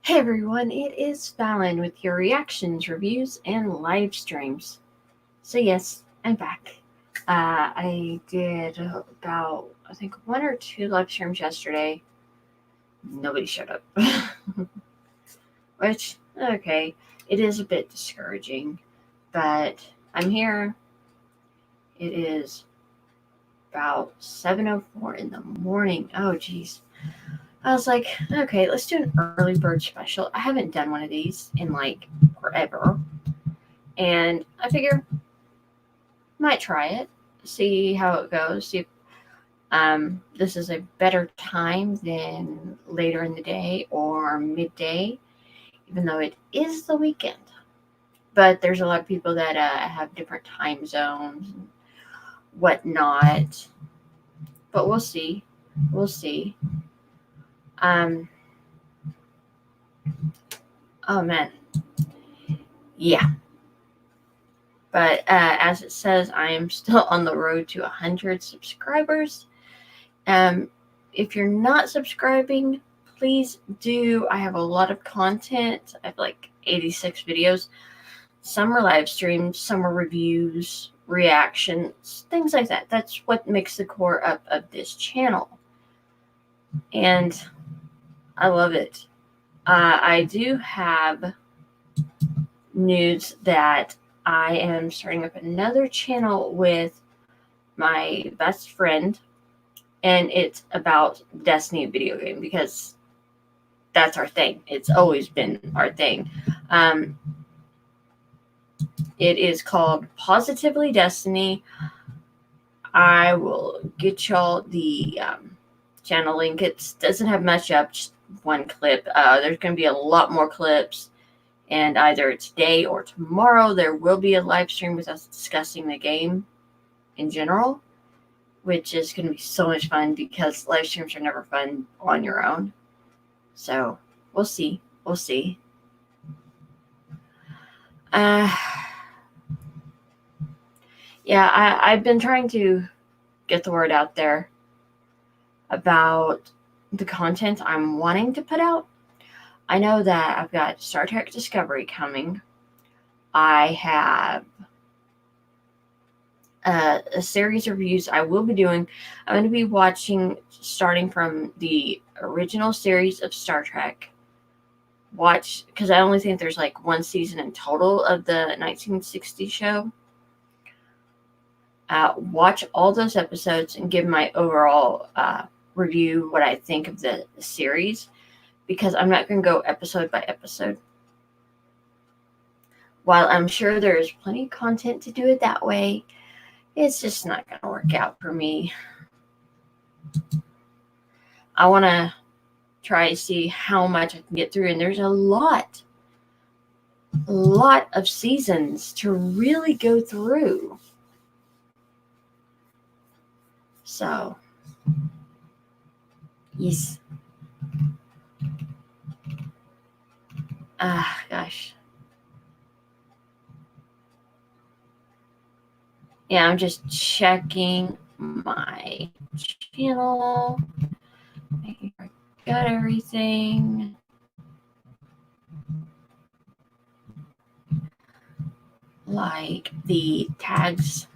Hey everyone, it is Fallon with your reactions, reviews, and live streams. So yes, I'm back. I did about, I think, 1 or 2 live streams yesterday. Nobody showed up. Which, okay, it is a bit discouraging. But I'm here. It is about 7:04 in the morning. Oh, geez. I was like, okay, let's do an early bird special. I haven't done one of these in like forever. And I figure might try it, see how it goes, see if this is a better time than later in the day or midday, even though it is the weekend. But there's a lot of people that have different time zones and whatnot. But we'll see. We'll see. Um, oh man. Yeah. But as it says, I am still on the road to 100 subscribers. If you're not subscribing, please do. I have a lot of content. I have like 86 videos. Some are live streams, some are reviews, reactions, things like that. That's what makes the core up of this channel. And I love it. I do have news that I am starting up another channel with my best friend, and it's about Destiny video game because that's our thing. It's always been our thing. It is called Positively Destiny. I will get y'all the channel link. It doesn't have much up, just one clip. There's going to be a lot more clips, and either today or tomorrow there will be a live stream with us discussing the game in general, which is going to be so much fun because live streams are never fun on your own. So we'll see. We'll see. Yeah, I've been trying to get the word out there about the content I'm wanting to put out. I know that I've got Star Trek Discovery coming. I have a series of reviews I will be doing. I'm going to be watching starting from the original series of Star Trek. Watch, because I only think there's like one season in total of the 1960 show. Watch all those episodes and give my overall review, what I think of the series, because I'm not going to go episode by episode. While I'm sure there's plenty of content to do it that way, it's just not going to work out for me. I want to try to see how much I can get through, and there's a lot of seasons to really go through. So, yes. Gosh. Yeah, I'm just checking my channel, making sure I got everything. Like the tags.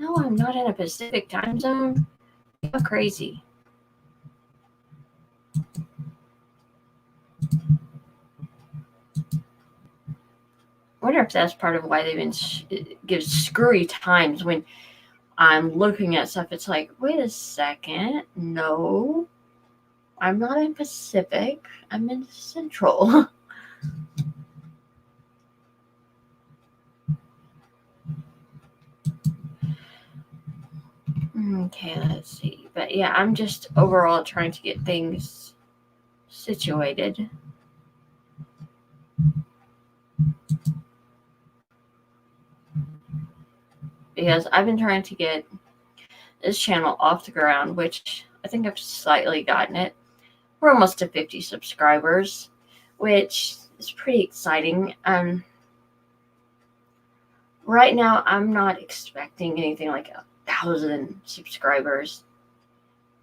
No, I'm not in a Pacific time zone. How crazy. I wonder if that's part of why they've been give screwy times when I'm looking at stuff. It's like, wait a second, no, I'm not in Pacific. I'm in Central. Okay, let's see. But yeah, I'm just overall trying to get things situated. Because I've been trying to get this channel off the ground, which I think I've slightly gotten it. We're almost to 50 subscribers, which is pretty exciting. Right now, I'm not expecting anything like 1,000 subscribers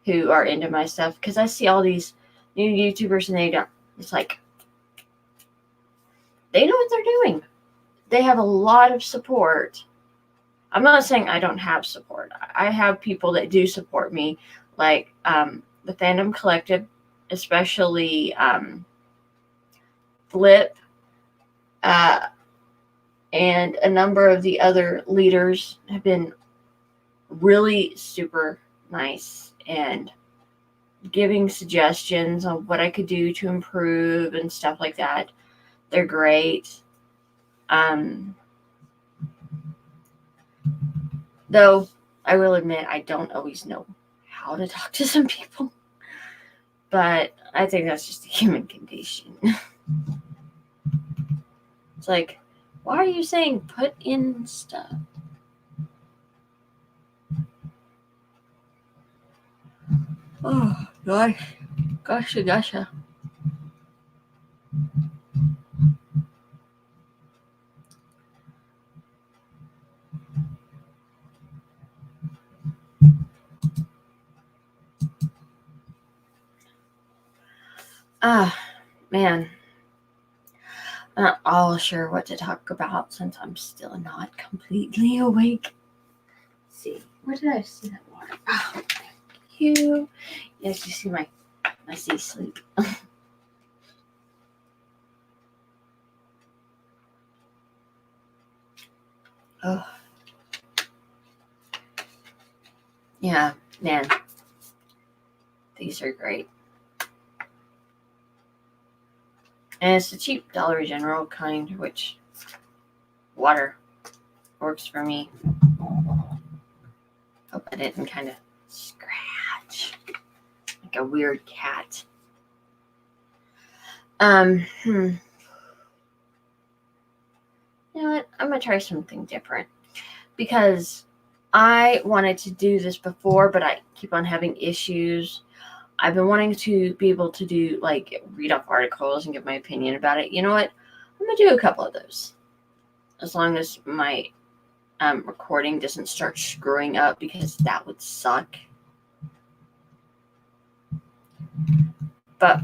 who are into my stuff, because I see all these new YouTubers and they don't. It's like they know what they're doing. They have a lot of support. I'm not saying I don't have support. I have people that do support me, like the Fandom Collective, especially Flip, and a number of the other leaders have been really super nice and giving suggestions on what I could do to improve and stuff like that. They're great. Though I will admit I don't always know how to talk to some people, but I think that's just a human condition. It's like, why are you saying put in stuff? Oh, gosh. Gotcha. Man. I'm not all sure what to talk about since I'm still not completely awake. Let's see, where did I see that water? Oh, thank you. Yes, you see my messy sleep. Oh. Yeah, man. These are great. And it's the cheap Dollar General kind, which water works for me. Hope I didn't kind of scratch like a weird cat. You know what? I'm gonna try something different because I wanted to do this before, but I keep on having issues. I've been wanting to be able to do, like, read off articles and give my opinion about it. You know what? I'm going to do a couple of those. As long as my recording doesn't start screwing up, because that would suck. But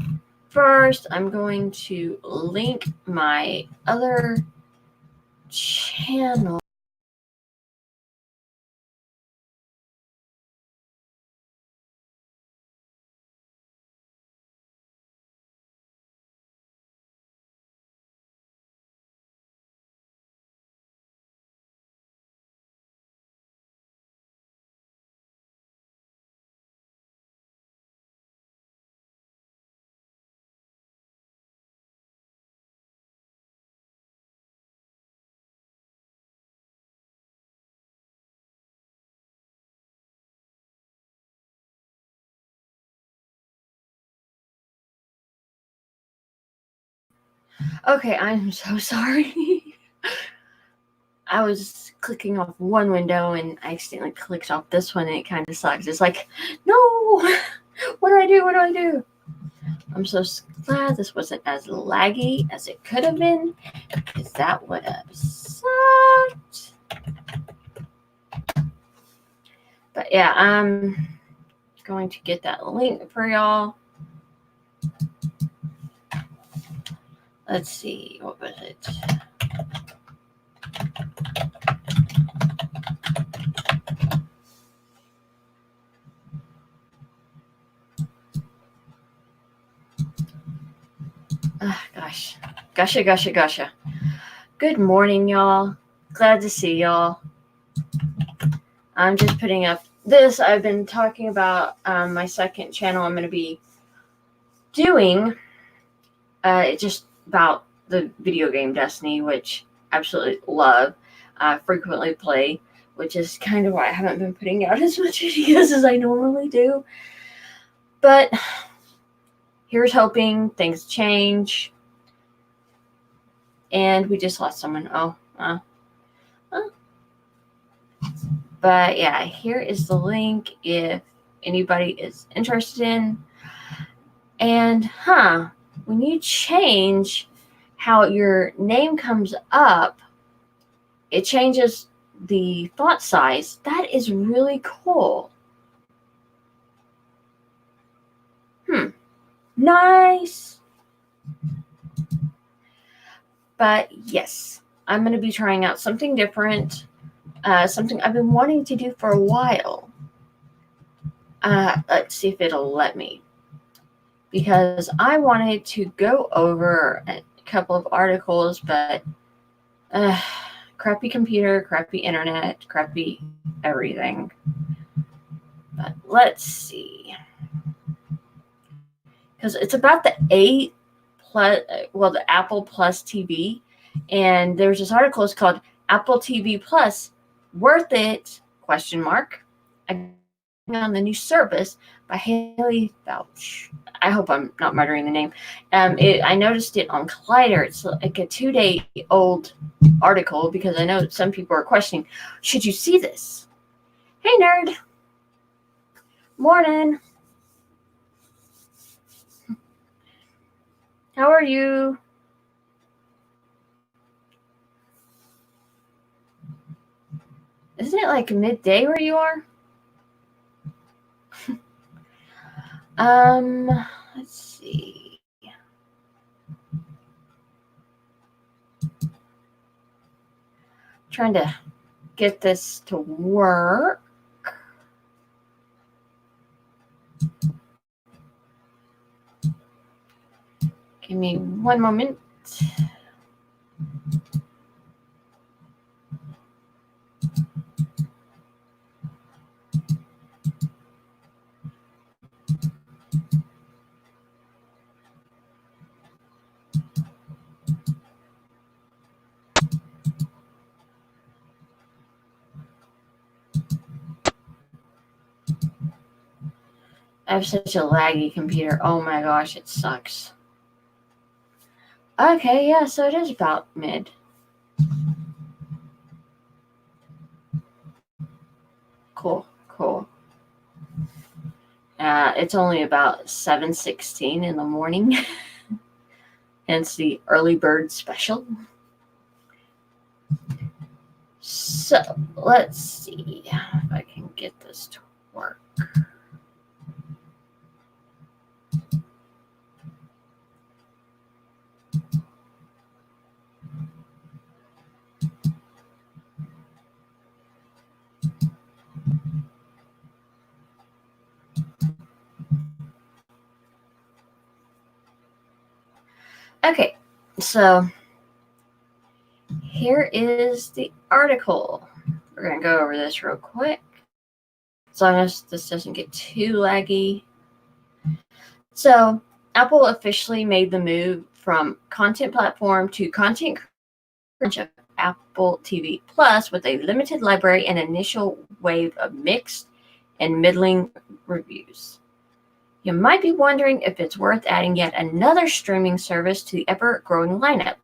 first, I'm going to link my other channel. Okay, I'm so sorry. I was clicking off one window and I accidentally clicked off this one, and it kind of sucks. It's like, no, what do I do? I'm so glad this wasn't as laggy as it could have been, because that would have sucked. But yeah, I'm going to get that link for y'all. Let's see, what was it? Gosh. Gusha. Good morning, y'all. Glad to see y'all. I'm just putting up this. I've been talking about my second channel I'm going to be doing. Just about the video game Destiny, which I absolutely love. Frequently play, which is kind of why I haven't been putting out as much videos as I normally do. But here's hoping things change. And we just lost someone. But yeah, here is the link if anybody is interested in. And when you change how your name comes up, it changes the font size. That is really cool. Nice. But yes, I'm going to be trying out something different, something I've been wanting to do for a while. Let's see if it'll let me. Because I wanted to go over a couple of articles, but crappy computer, crappy internet, crappy everything. But let's see. Because it's about the the Apple Plus TV. And there's this article, it's called Apple TV Plus, Worth It? ? On the new service by Haley Fouch. I hope I'm not murdering the name. I noticed it on Collider. It's like a 2-day-old article because I know some people are questioning, should you see this? Hey, nerd. Morning. How are you? Isn't it like midday where you are? Let's see. Trying to get this to work. Give me one moment. I have such a laggy computer. Oh my gosh, it sucks. Okay, yeah, so it is about mid. Cool. It's only about 7:16 in the morning. Hence the early bird special. So, let's see if I can get this to work. Okay, so here is the article. We're going to go over this real quick, as long as this doesn't get too laggy. So, Apple officially made the move from content platform to content creation of Apple TV Plus with a limited library and initial wave of mixed and middling reviews. You might be wondering if it's worth adding yet another streaming service to the ever-growing lineup.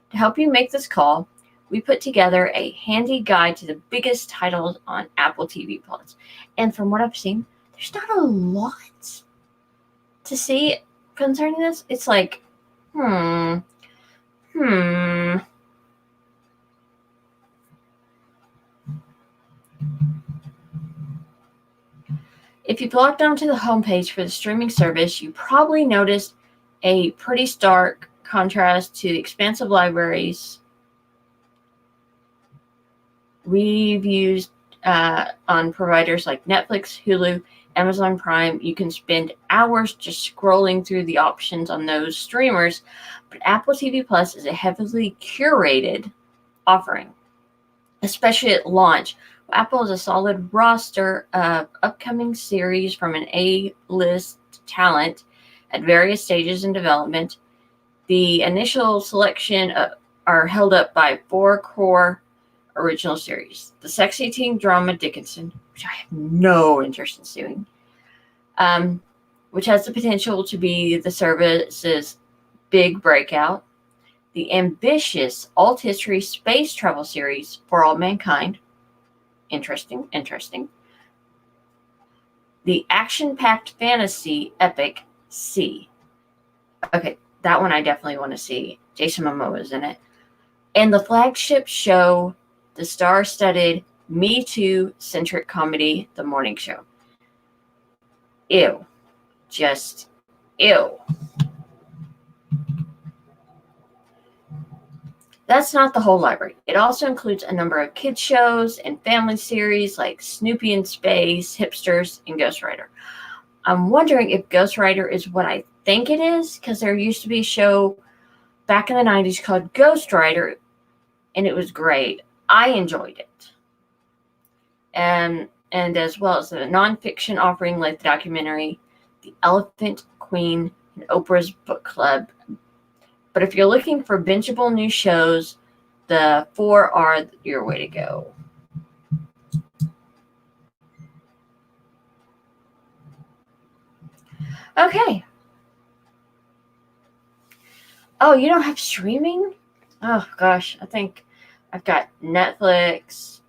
To help you make this call, we put together a handy guide to the biggest titles on Apple TV Plus. And from what I've seen, there's not a lot to see concerning this. It's like, If you've logged onto the homepage for the streaming service, you probably noticed a pretty stark contrast to the expansive libraries we've used on providers like Netflix, Hulu, Amazon Prime. You can spend hours just scrolling through the options on those streamers, but Apple TV Plus is a heavily curated offering, especially at launch. Apple has a solid roster of upcoming series from an A-list talent at various stages in development. The initial selection are held up by 4 core original series. The sexy teen drama Dickinson, which I have no interest in seeing, which has the potential to be the service's big breakout. The ambitious alt history space travel series For All Mankind. Interesting. The action-packed fantasy epic C. Okay, that one I definitely want to see. Jason Momoa is in it. And the flagship show the star-studded Me Too-centric comedy, The Morning Show. Ew. Just ew. That's not the whole library. It also includes a number of kids shows and family series like Snoopy in Space, Hipsters, and Ghost Rider. I'm wondering if Ghost Rider is what I think it is, because there used to be a show back in the 90s called Ghost Rider, and it was great. I enjoyed it. And as well as the nonfiction offering like the documentary The Elephant Queen and Oprah's Book Club. But if you're looking for bingeable new shows, the 4 are your way to go. Okay. Oh, you don't have streaming? Oh, gosh. I think I've got Netflix,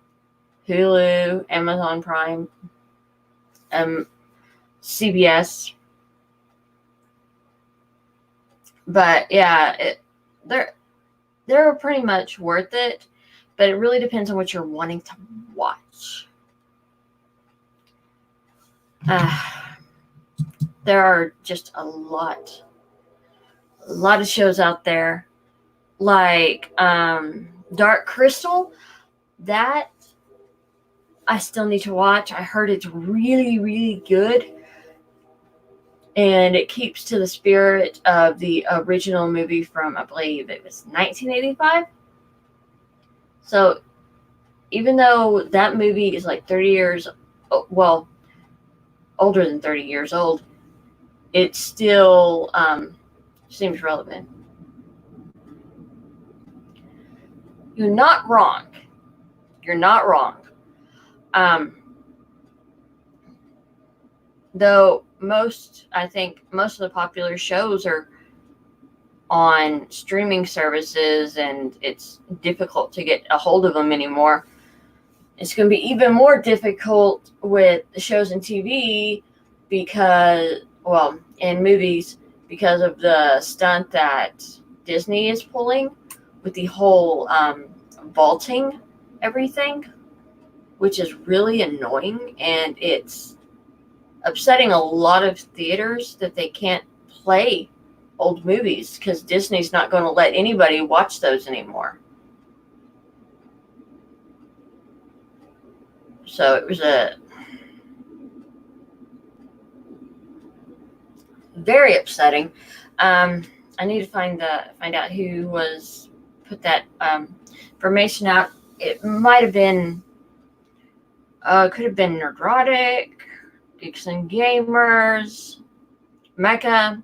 Hulu, Amazon Prime, CBS. But yeah, they're pretty much worth it, but it really depends on what you're wanting to watch. There are just a lot of shows out there, like Dark Crystal. That I still need to watch. I heard it's really, really good. And it keeps to the spirit of the original movie from, I believe it was 1985. So even though that movie is like 30 years, well, older than 30 years old, it still seems relevant. You're not wrong. You're not wrong. Though I think most of the popular shows are on streaming services and it's difficult to get a hold of them anymore. It's going to be even more difficult with the shows and TV and movies because of the stunt that Disney is pulling with the whole vaulting everything, which is really annoying, and it's upsetting a lot of theaters that they can't play old movies because Disney's not going to let anybody watch those anymore. So it was very upsetting. I need to find out who was put that information out. It might have been, could have been Nerdrotic, Geeks and Gamers, Mecca,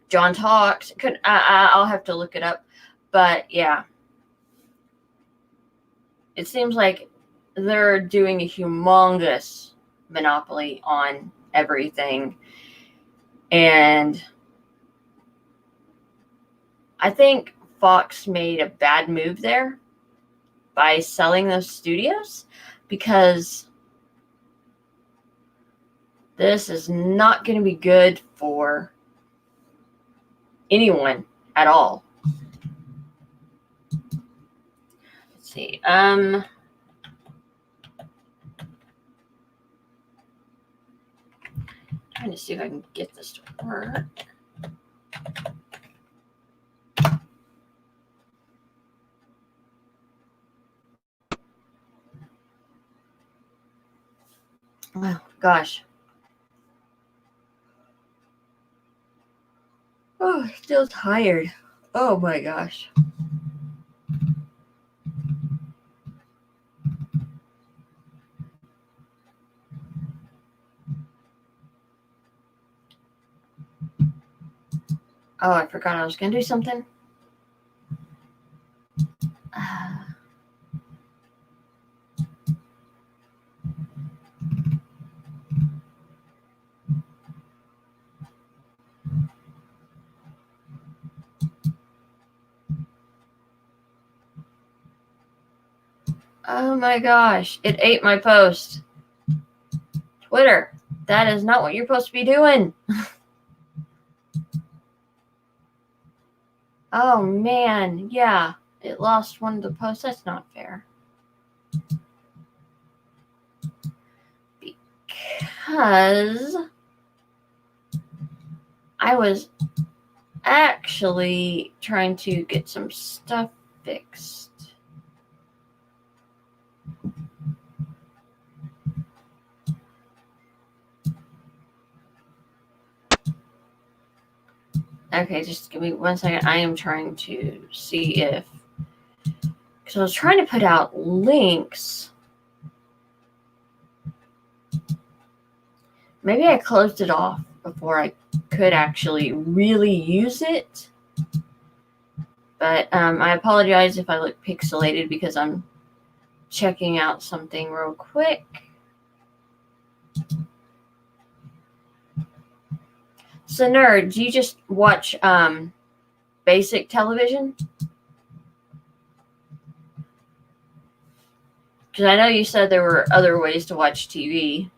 John Talks. I'll have to look it up, but yeah, it seems like they're doing a humongous monopoly on everything, and I think Fox made a bad move there by selling those studios, because this is not going to be good for anyone at all. Let's see. Trying to see if I can get this to work. Oh, gosh. Oh, still tired. Oh, my gosh. Oh, I forgot I was going to do something. Oh my gosh, it ate my post. Twitter, that is not what you're supposed to be doing. Oh man, yeah, it lost one of the posts. That's not fair. Because I was actually trying to get some stuff fixed. Okay, just give me 1 second. I am trying to see if, because I was trying to put out links. Maybe I closed it off before I could actually really use it. But I apologize if I look pixelated because I'm checking out something real quick. So, Nerd, do you just watch basic television? Because I know you said there were other ways to watch TV.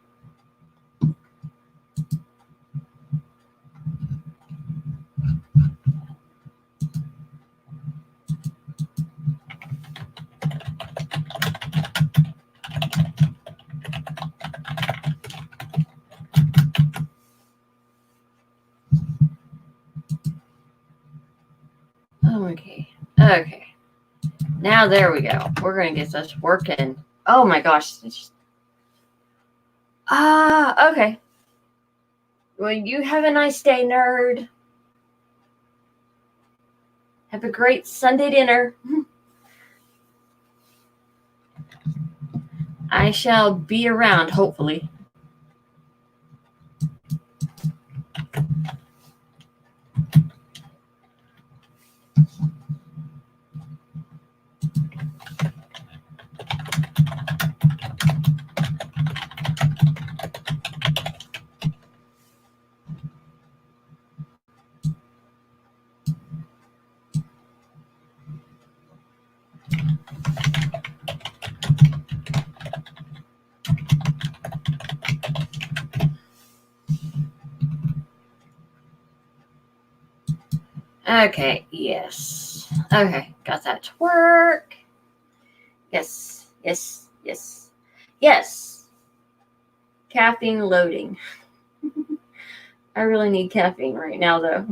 Okay. Now there we go. We're going to get this working. Oh my gosh. Okay. Well, you have a nice day, Nerd. Have a great Sunday dinner. I shall be around, hopefully. Okay, yes. Okay, got that to work. Yes. Caffeine loading. I really need caffeine right now, though.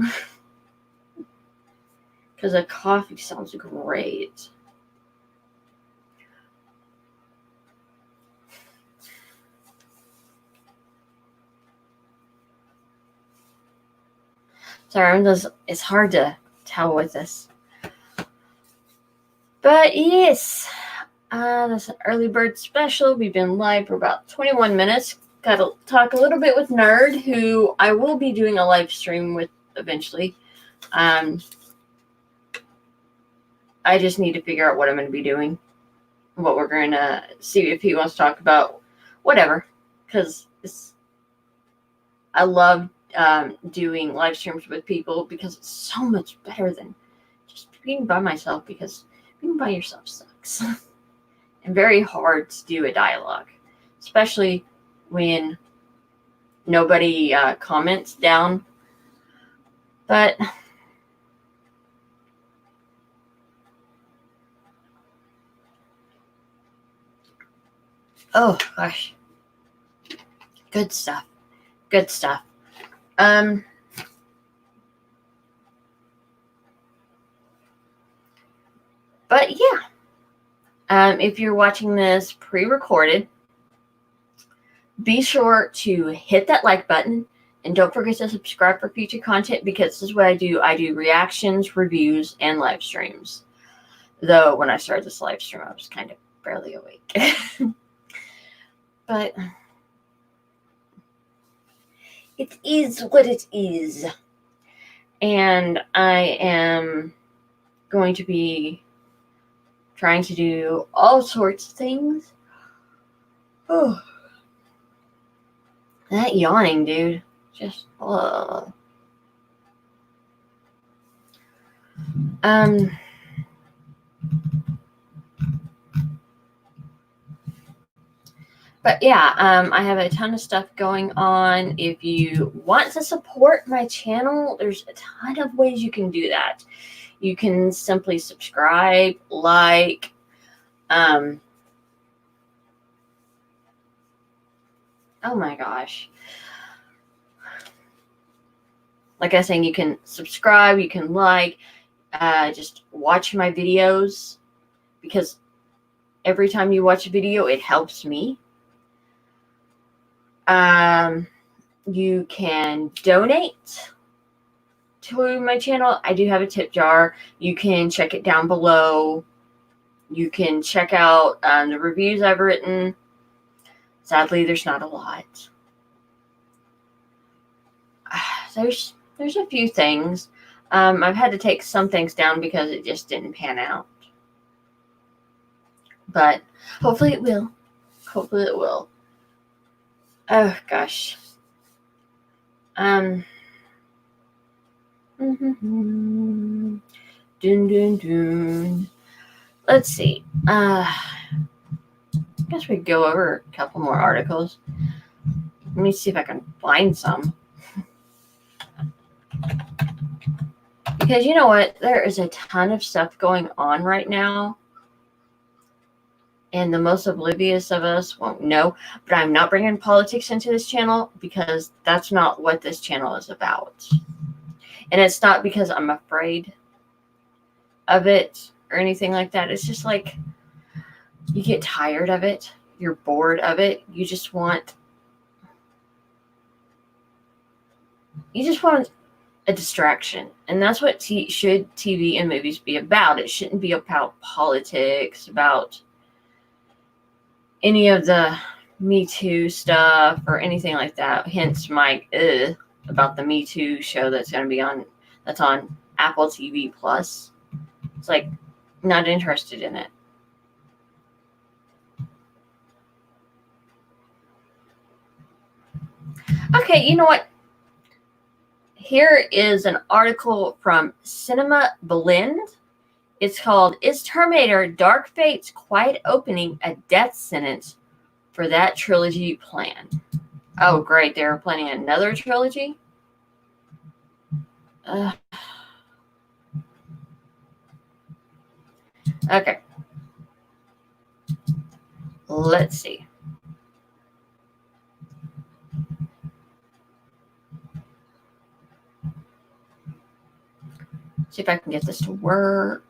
Because a coffee sounds great. Sorry, it's hard to tell with this. But yes, this is an early bird special. We've been live for about 21 minutes. Got to talk a little bit with Nerd, who I will be doing a live stream with eventually. I just need to figure out what I'm going to be doing. What we're going to see if he wants to talk about. Whatever. Because I love doing live streams with people because it's so much better than just being by myself, because being by yourself sucks. And very hard to do a dialogue, especially when nobody comments down. But oh gosh, good stuff. But yeah, if you're watching this pre-recorded, be sure to hit that like button and don't forget to subscribe for future content, because this is what I do. I do reactions, reviews, and live streams. Though when I started this live stream, I was kind of barely awake. But it is what it is. And I am going to be trying to do all sorts of things. Oh, that yawning, dude. Just, but yeah, I have a ton of stuff going on. If you want to support my channel, there's a ton of ways you can do that. You can simply subscribe, like, oh my gosh. Like I was saying, you can subscribe, you can like, just watch my videos, because every time you watch a video, it helps me. You can donate to my channel. I do have a tip jar. You can check it down below. You can check out the reviews I've written. Sadly, there's not a lot. There's a few things. I've had to take some things down because it just didn't pan out. But hopefully it will. Hopefully it will. Oh gosh. Dun dun dun. Let's see. I guess we go over a couple more articles. Let me see if I can find some. Because you know what? There is a ton of stuff going on right now. And the most oblivious of us won't know. But I'm not bringing politics into this channel because that's not what this channel is about. And it's not because I'm afraid of it or anything like that. It's just like you get tired of it. You're bored of it. You just want a distraction. And that's what should TV and movies be about. It shouldn't be about politics, about any of the Me Too stuff or anything like that. Hence my about the Me Too show that's going to be on Apple TV Plus. It's like, not interested in it. Okay, you know what? Here is an article from Cinema Blend. It's called, Is Terminator Dark Fate's Quiet Opening a Death Sentence for That Trilogy Plan? Oh, great. They were planning another trilogy? Okay. Let's see. See if I can get this to work.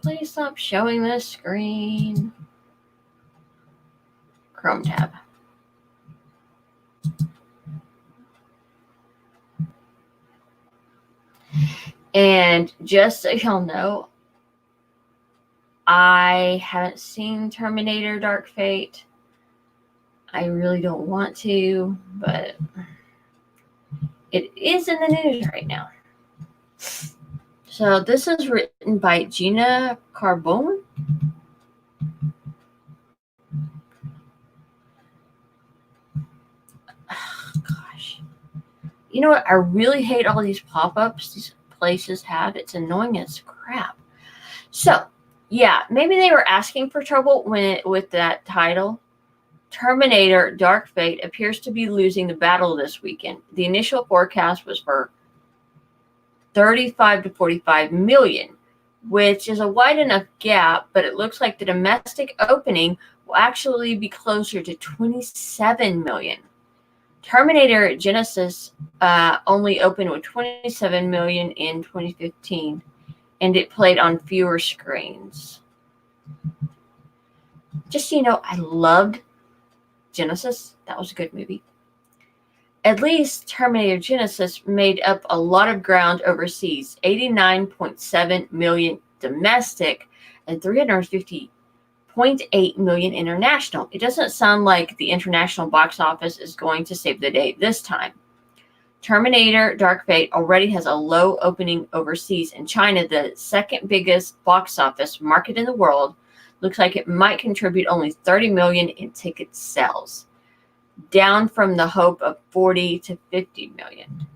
Please stop showing this screen. Chrome tab. And just so y'all know, I haven't seen Terminator Dark Fate. I really don't want to, but it is in the news right now. So this is written by Gina Carbone. Oh, gosh. You know what? I really hate all these pop-ups these places have. It's annoying as crap. So, yeah, maybe they were asking for trouble with that title. Terminator Dark Fate appears to be losing the battle this weekend. The initial forecast was for 35 to 45 million, which is a wide enough gap, but it looks like the domestic opening will actually be closer to 27 million. Terminator Genesis only opened with 27 million in 2015, and it played on fewer screens. Just so you know, I loved Genesis. That was a good movie. At least Terminator Genesis made up a lot of ground overseas, 89.7 million domestic and 350.8 million international. It doesn't sound like the international box office is going to save the day this time. Terminator Dark Fate already has a low opening overseas. In China, the second biggest box office market in the world, looks like it might contribute only 30 million in ticket sales, down from the hope of 40 to 50 million.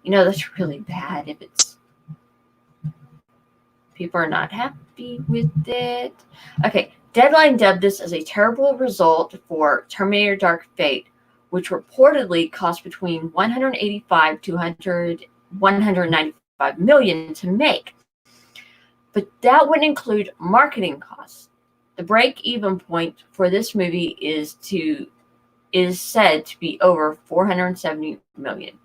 That's really bad if people are not happy with it. Okay, Deadline dubbed this as a terrible result for Terminator Dark Fate, which reportedly cost between 185 to 195 million to make. But that would include marketing costs. The break-even point for this movie is said to be over 470 million.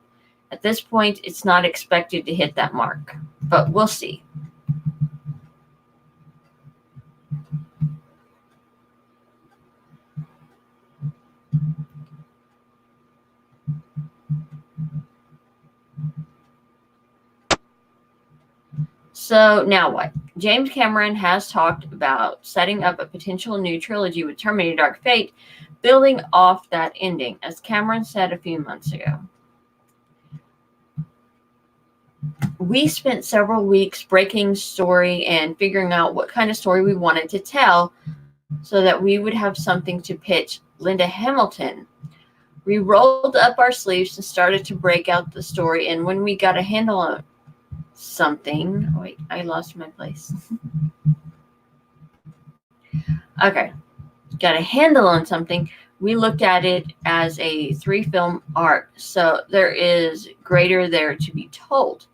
At this point, it's not expected to hit that mark, but we'll see. So now what? James Cameron has talked about setting up a potential new trilogy with Terminator Dark Fate, building off that ending, as Cameron said a few months ago. We spent several weeks breaking story and figuring out what kind of story we wanted to tell so that we would have something to pitch Linda Hamilton. We rolled up our sleeves and started to break out the story, and when we got a handle on something. Wait, I lost my place. Okay. Got a handle on something. We looked at it as a 3-film arc, so there is greater there to be told.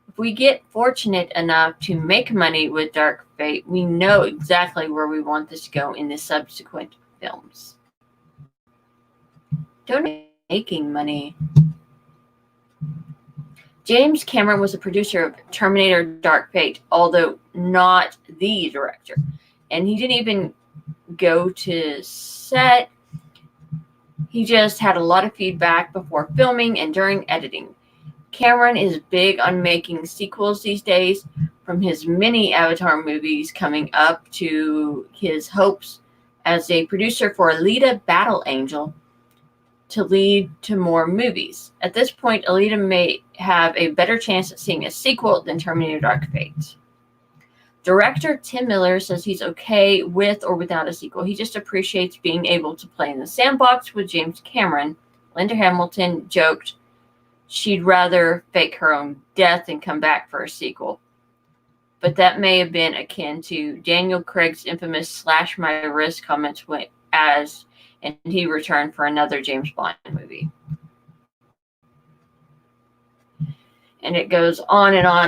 If we get fortunate enough to make money with Dark Fate, we know exactly where we want this to go in the subsequent films. Don't making money. James Cameron was a producer of Terminator Dark Fate, although not the director. And he didn't even go to set. He just had a lot of feedback before filming and during editing. Cameron is big on making sequels these days, from his many Avatar movies coming up to his hopes as a producer for Alita Battle Angel to lead to more movies. At this point, Alita may have a better chance at seeing a sequel than Terminator Dark Fate. Director Tim Miller says he's okay with or without a sequel. He just appreciates being able to play in the sandbox with James Cameron. Linda Hamilton joked she'd rather fake her own death and come back for a sequel. But that may have been akin to Daniel Craig's infamous slash my wrist comments and he returned for another James Bond movie. And it goes on. And I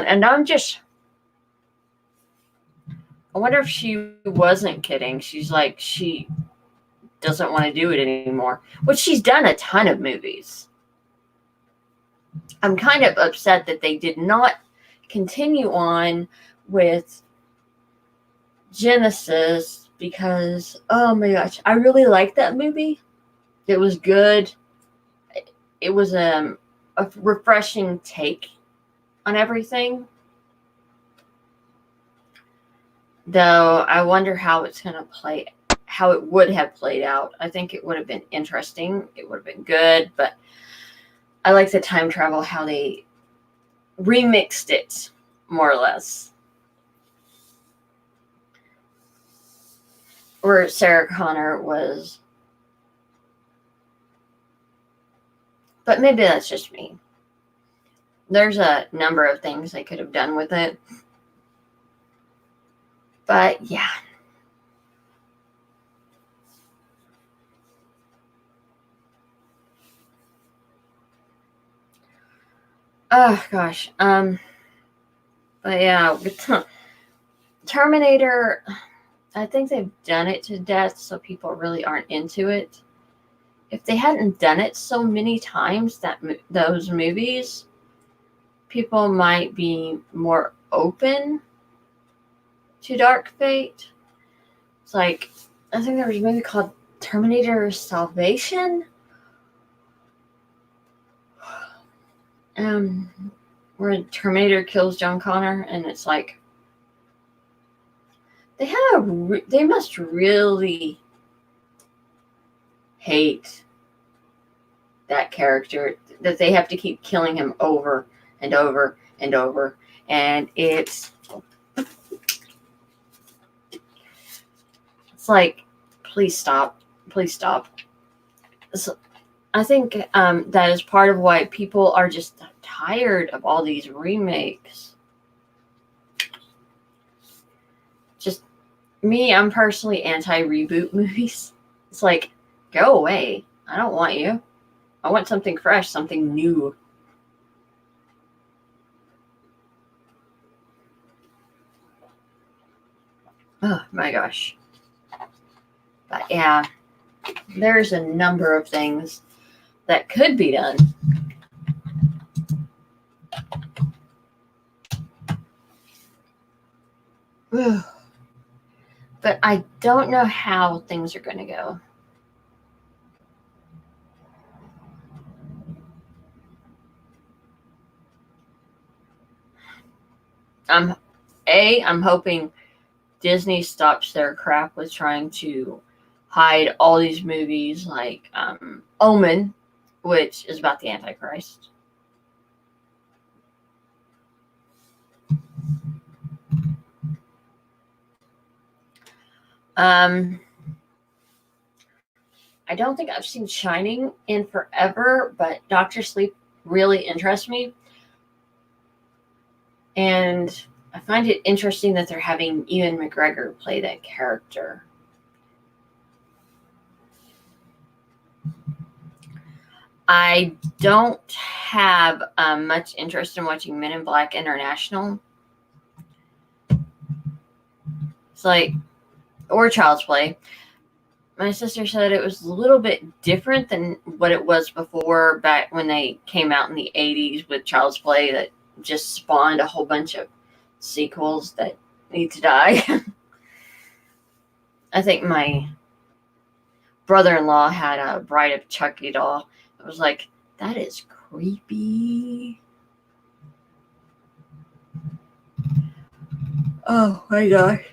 wonder if she wasn't kidding. She's like, she doesn't want to do it anymore, which she's done a ton of movies. I'm kind of upset that they did not continue on with Genesis because, oh my gosh, I really liked that movie. It was good. It was a refreshing take on everything. Though I wonder how it's going to play, how it would have played out. I think it would have been interesting. It would have been good, but I like the time travel, how they remixed it, more or less. Where Sarah Connor was. But maybe that's just me. There's a number of things they could have done with it. But yeah. Oh gosh. But yeah, Terminator, I think they've done it to death, so people really aren't into it. If they hadn't done it so many times, those movies, people might be more open to Dark Fate. It's like, I think there was a movie called Terminator Salvation. Where Terminator kills John Connor, and it's like, they must really hate that character, that they have to keep killing him over and over and over. And it's like, please stop. So I think that is part of why people are just tired of all these remakes. Just me, I'm personally anti-reboot movies. It's like, go away. I don't want you. I want something fresh, something new. Oh my gosh. But yeah, there's a number of things that could be done. But I don't know how things are going to go. I'm hoping Disney stops their crap with trying to hide all these movies like Omen, which is about the Antichrist. I don't think I've seen Shining in forever, but Doctor Sleep really interests me. And I find it interesting that they're having Ewan McGregor play that character. I don't have much interest in watching Men in Black International. It's like, or Child's Play. My sister said it was a little bit different than what it was before, back when they came out in the 80s with Child's Play, that just spawned a whole bunch of sequels that need to die. I think my brother-in-law had a Bride of Chucky doll. I was like, that is creepy. Oh my gosh.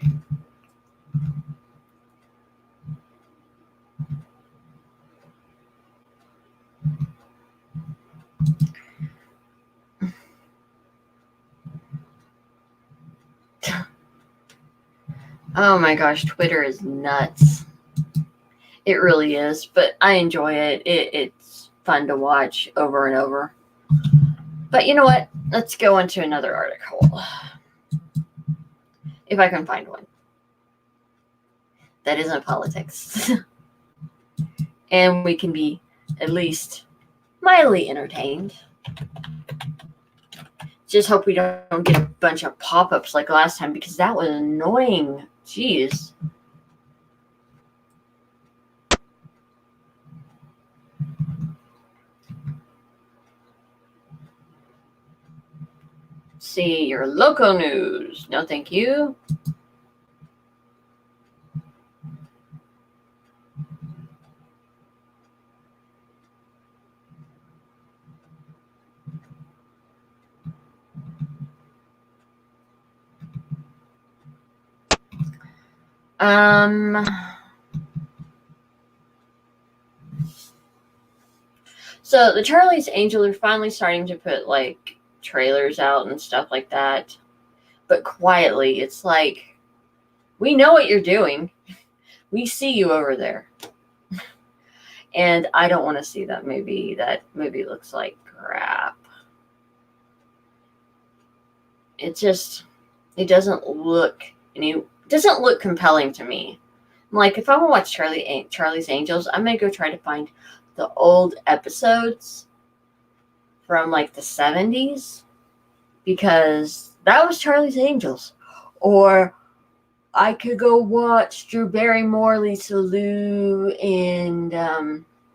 Oh my gosh, Twitter is nuts. It really is, but I enjoy it. It's fun to watch over and over. But you know what? Let's go into another article. If I can find one that isn't politics. And we can be at least mildly entertained. Just hope we don't get a bunch of pop-ups like last time, because that was annoying. Jeez. See your local news. No, thank you. So the Charlie's Angels are finally starting to put like trailers out and stuff like that, but quietly. It's like, we know what you're doing. We see you over there. And I don't want to see that movie. That movie looks like crap. It doesn't look compelling to me. I'm like, if I want to watch Charlie's Angels, I'm gonna go try to find the old episodes from like the 70s, because that was Charlie's Angels. Or I could go watch Drew Barrymore, Lisa Liu, and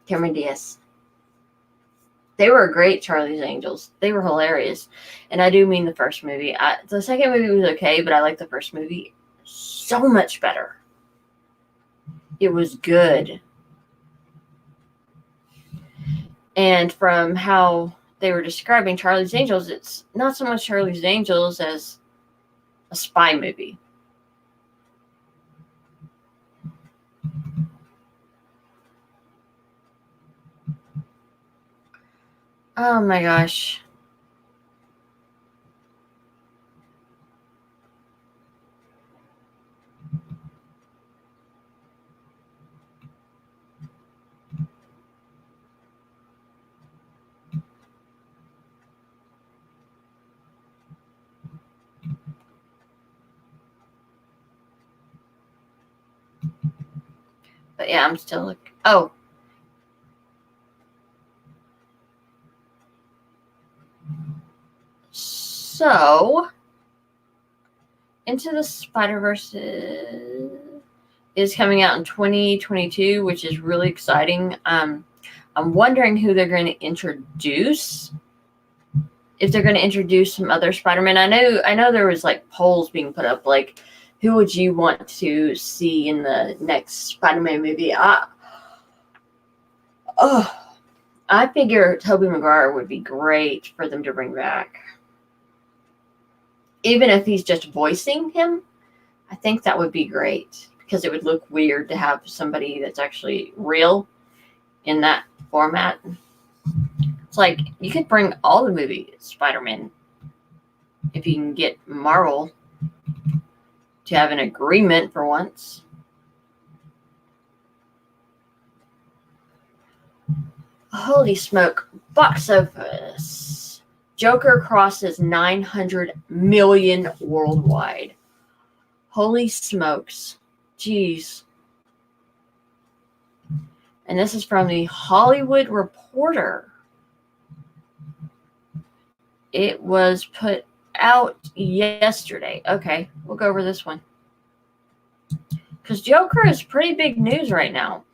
Cameron Diaz. They were great, Charlie's Angels. They were hilarious. And I do mean the first movie. The second movie was okay, but I like the first movie so much better. It was good. And from how they were describing Charlie's Angels, it's not so much Charlie's Angels as a spy movie. Oh my gosh. But yeah, I'm still looking. Oh. So, Into the Spider-Verse is coming out in 2022, which is really exciting. I'm wondering who they're going to introduce. If they're going to introduce some other Spider-Man. I know there was like polls being put up, like, who would you want to see in the next Spider-Man movie? I figure Tobey Maguire would be great for them to bring back. Even if he's just voicing him, I think that would be great, because it would look weird to have somebody that's actually real in that format. It's like, you could bring all the movie Spider-Man if you can get Marvel to have an agreement for once. Holy smoke. Box office. Joker crosses 900 million worldwide. Holy smokes. Jeez. And this is from the Hollywood Reporter. It was put out yesterday. Okay, we'll go over this one. Because Joker is pretty big news right now.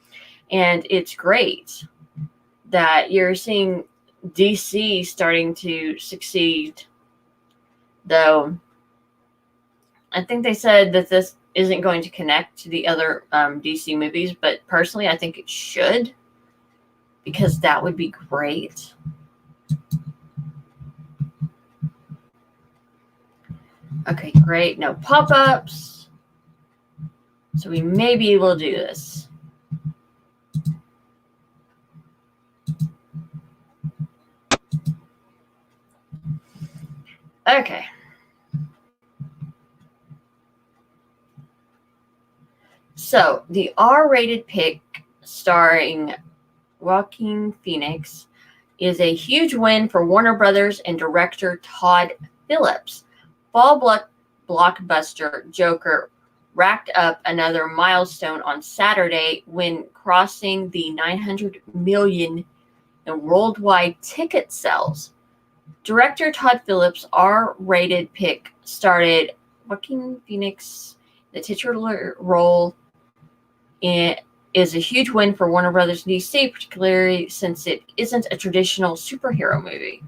And it's great that you're seeing DC starting to succeed. Though, I think they said that this isn't going to connect to the other DC movies. But personally, I think it should. Because that would be great. Okay, great. No pop-ups. So we may be able to do this. Okay. So, the R-rated pick starring Joaquin Phoenix is a huge win for Warner Brothers and director Todd Phillips. Fall blockbuster Joker racked up another milestone on Saturday when crossing the 900 million in worldwide ticket sales. Director Todd Phillips' R-rated pick started Joaquin Phoenix. The titular role is a huge win for Warner Brothers DC, particularly since it isn't a traditional superhero movie.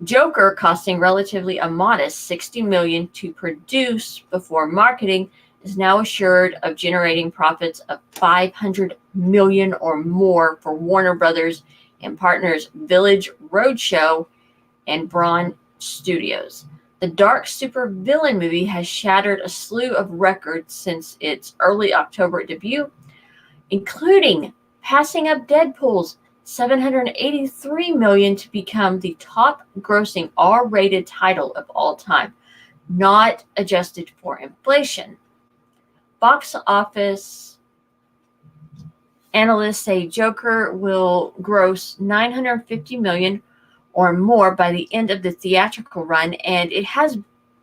Joker, costing relatively a modest $60 million to produce before marketing, is now assured of generating profits of $500 million or more for Warner Brothers and partners Village Roadshow and Braun Studios. The dark supervillain movie has shattered a slew of records since its early October debut, including passing up Deadpool's $783 million to become the top-grossing R-rated title of all time, not adjusted for inflation. Box office analysts say Joker will gross $950 million or more by the end of the theatrical run, and it has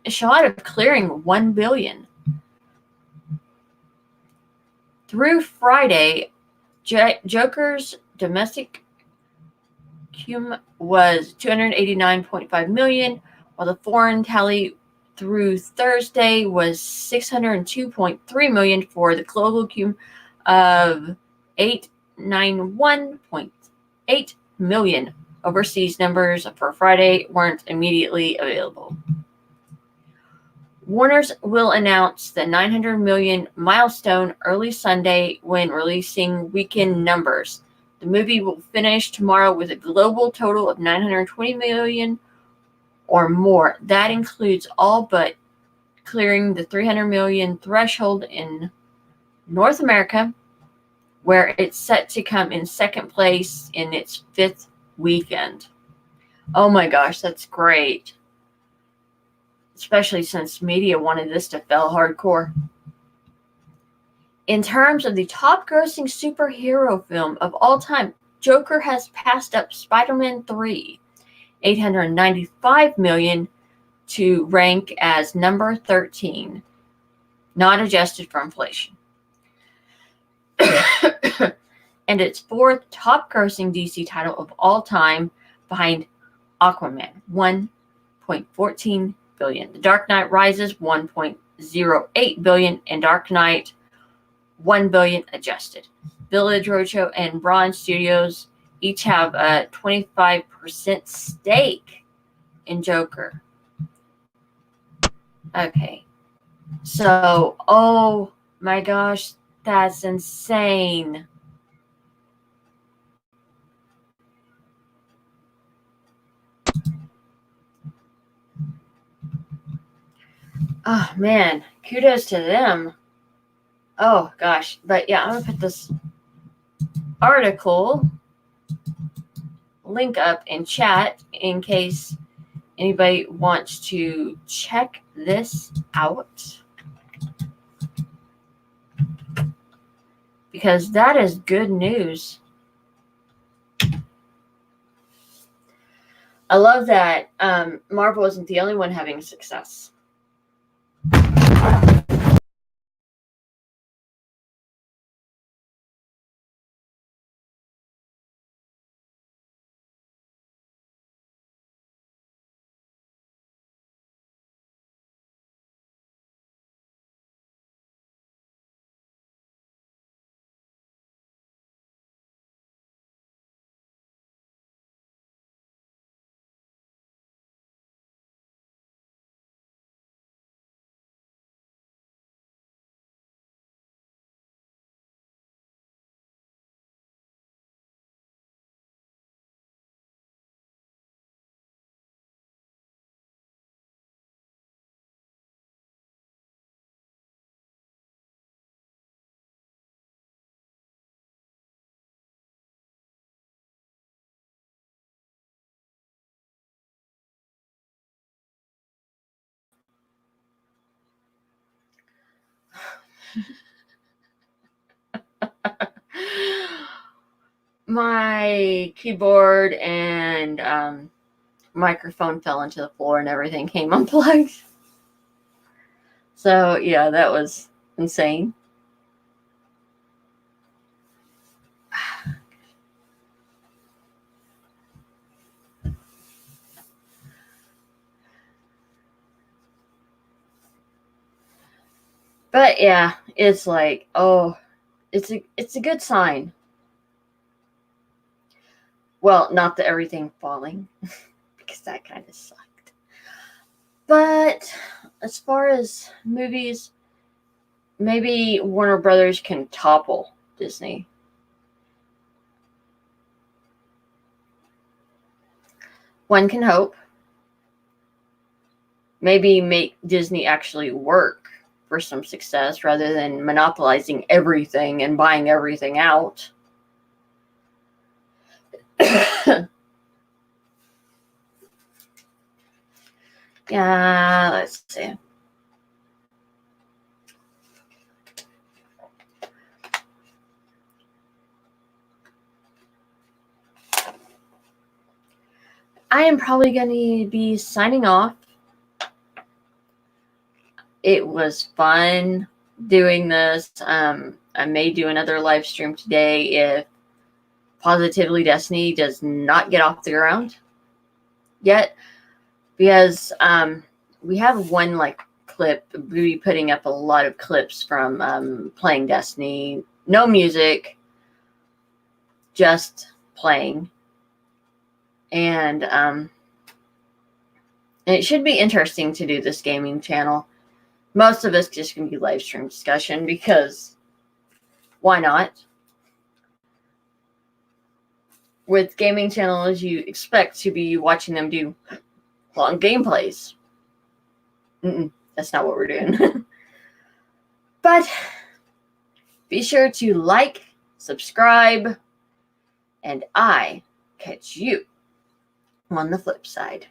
a shot of clearing $1 billion. Through Friday, Joker's domestic cum was $289.5 million, while the foreign tally through Thursday was $602.3 million for the global cum of $891.8 million. Overseas numbers for Friday weren't immediately available. Warner's will announce the $900 million milestone early Sunday when releasing weekend numbers. The movie will finish tomorrow with a global total of $920 million or more. That includes all but clearing the $300 million threshold in North America, where it's set to come in second place in its fifth weekend. Oh my gosh, that's great. Especially since media wanted this to fail hardcore. In terms of the top-grossing superhero film of all time, Joker has passed up Spider-Man 3, $895 million, to rank as number 13, not adjusted for inflation. and its fourth top-grossing DC title of all time, behind Aquaman, $1.14 billion. The Dark Knight Rises, $1.08 billion, and Dark Knight, $1 billion adjusted. Village Roadshow and Braun Studios each have a 25% stake in Joker. Okay. So, oh my gosh, that's insane. Oh man, kudos to them. Oh gosh, but yeah, I'm gonna put this article link up in chat in case anybody wants to check this out, because that is good news. I love that Marvel isn't the only one having success. My keyboard and microphone fell into the floor and everything came unplugged. So yeah, that was insane. But yeah, it's like, oh, it's a good sign. Well, not the everything falling, because that kind of sucked. But as far as movies, maybe Warner Brothers can topple Disney. One can hope. Maybe make Disney actually work for some success rather than monopolizing everything and buying everything out. Yeah, let's see. I am probably going to be signing off. It was fun doing this. I may do another live stream today if Positively Destiny does not get off the ground yet, because we have one like clip. We'll be putting up a lot of clips from playing Destiny. No music, just playing. And it should be interesting to do this gaming channel. Most of it's just going to be live stream discussion, because why not? With gaming channels, you expect to be watching them do long gameplays. That's not what we're doing. But be sure to like, subscribe, and I catch you on the flip side.